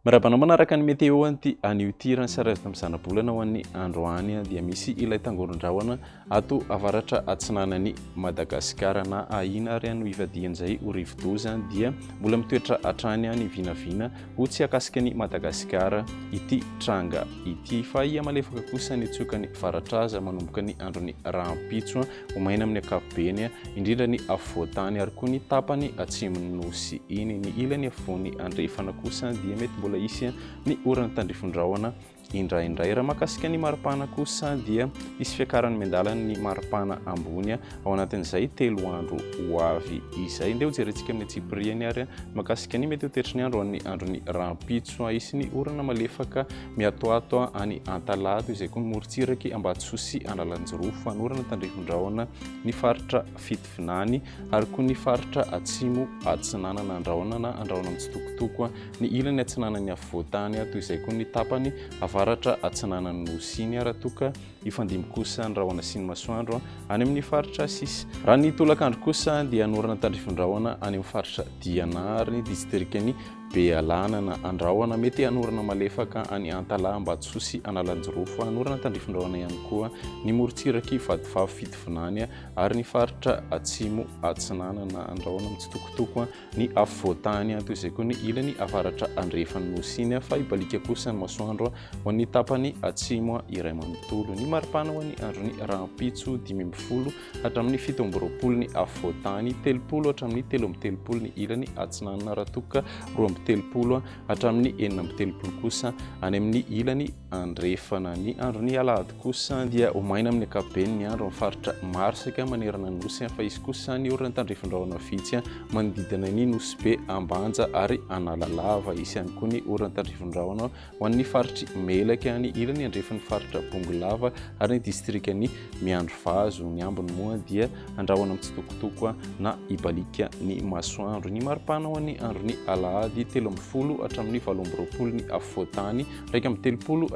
Marabanao manaraka ny météo anty anio tirany saraizy tam'zana-bolana ho an'ny androany dia misy ilay tangoron-drahona ato avaratra atsinanan'ny Madagascar na ahina ary no ivadian'izay ho rivo-doza dia mbola mitoetra hatrany any vinavina ho tsy akasika ny Madagascar ity tranga ity fa ia malefaka kosa ny tsokany faratraza manomboka ny andron'ny rahampitso ho maina amin'ny akapobeny indrindra ny afovoantany ary koa ny tapany atsimon'ny nosy iny ny ilany afovoany andrefana kosa dia mety mbola isy ny orana tandrifon-drahona indraindray raha makasika ny maripana kosa dia isy fiakarany miandalany ny maripana ambony ao anatin'izay 3 andro ho avy izay ndeha ho jerentsika amin'ny tsipiriany ary makasika ny mety ho toetra ny andro amin'ny andron'ny rahampitso isy ny orana malefaka miatoato any Antalato izay koa morotsiraky Ambatsoa Analanjorofo anorana tandrifon-drahona ny faritra Fitovinany ary koa ny faritra atsimo atsinanana andrahona na andrahona mitsitokotoko ny ilany atsinanany afovoantany toy izay koa ny tapany avaratra atsinanany nosiny ary toka ifandimy kosa andrahona sy ny masoandro any amin'ny faritra sisy. Raha ny tolakandro kosa dia anorana tandrifon-drahona any amin'ny faritra Dianary ny distrikany Bealana na andrahona mety anorana malefaka any Antala Ambatsoa sy Analanjorofo anorana tandrifon-drahona ihany koa ny morotsiraky Vadivavy Fitovinany ary ny faritra atsimo atsinanana andrahona mitsitokotoko ny afovoantany toy izay koa ny ilany avaratra andrefany nosiny fa ibalika kosa ny masoandro ho an'ny tapany atsimo iray manontolo ny maripana ho an'ny andron'ny rahampitso 5 hatramin'ny 7 ny afovoantany 3 hatramin'ny 3 ny ilany atsinanana ratoka 2 hatramin'ny 4 kosa any amin'ny ilany andrefana ny andron'ny alahady kosa dia ho maina amin'ny akapobeny ny andro amin'ny faritra marsika manerana nosy fa izy kosa ny orana tandrifon-drahona vitsy manodidina ny nosy be ambanja ary analalava isy ihany koa ny orana tandrifon-drahona ho an'ny faritry melaka ny ilany andrefan'ny faritra bongolava ary ny distrikany miandro vazo ny ambiny moa dia andrahona mitsitokotoko na ibalika ny masoandro ny maripana ho an'ny andron'ny alahady 30 hatramin'ny 20 ny afovoantany 3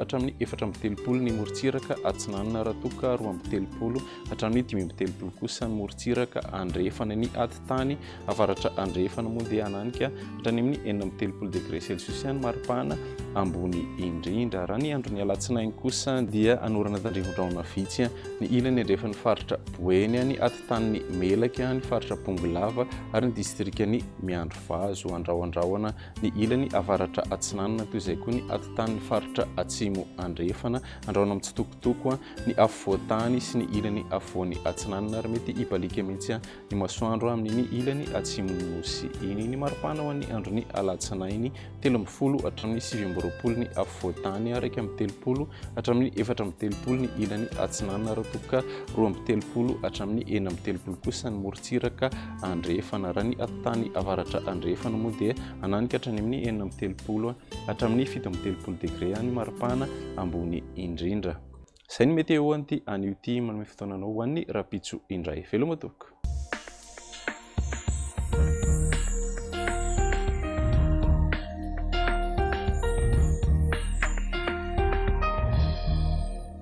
hatramin'ny 4 ny morotsiraka atsinanana ratoka 2 hatramin'ny 5 kosa ny morotsiraka andrefana ny atitany avaratra andrefana moa dia ananika hatrany amin'ny 4 degré celsius ny maripana ambony indrindra. Raha ny andron'ny alatsinainy kosa dia anorana tandrifon-drahona vitsy ny ilany andrefan'ny faritra Boeny ny atitany melaka ny faritra bongolava ary ny distrikany miandro vazo andrahoana ny ilany avaratra atsinanana toy izay koa ny atitany faritra atsimo andrefana andrahona mitsitokotoko ny afovoantany sy ny ilany afovoany atsinanana ary mety ibalika mihitsy ny masoandro amin'ny ilany atsimony nosy iny ny maripana ho an'ny andron'ny alatsinainy 30 hatramin'ny 7 ny afovoantany 3 hatramin'ny 4 ny ilany atsinanana ratoka 2 hatramin'ny 4 kosa ny morotsiraka andrefana raha ny atitany avaratra andrefana moa dia ananika hatrany amin'ny 4 hatramin'ny 17 degré ny maripana ambony indrindra. Izay ny météo anty anio ty manome fotoananao ho an'ny rapitso indray veloma tompoko.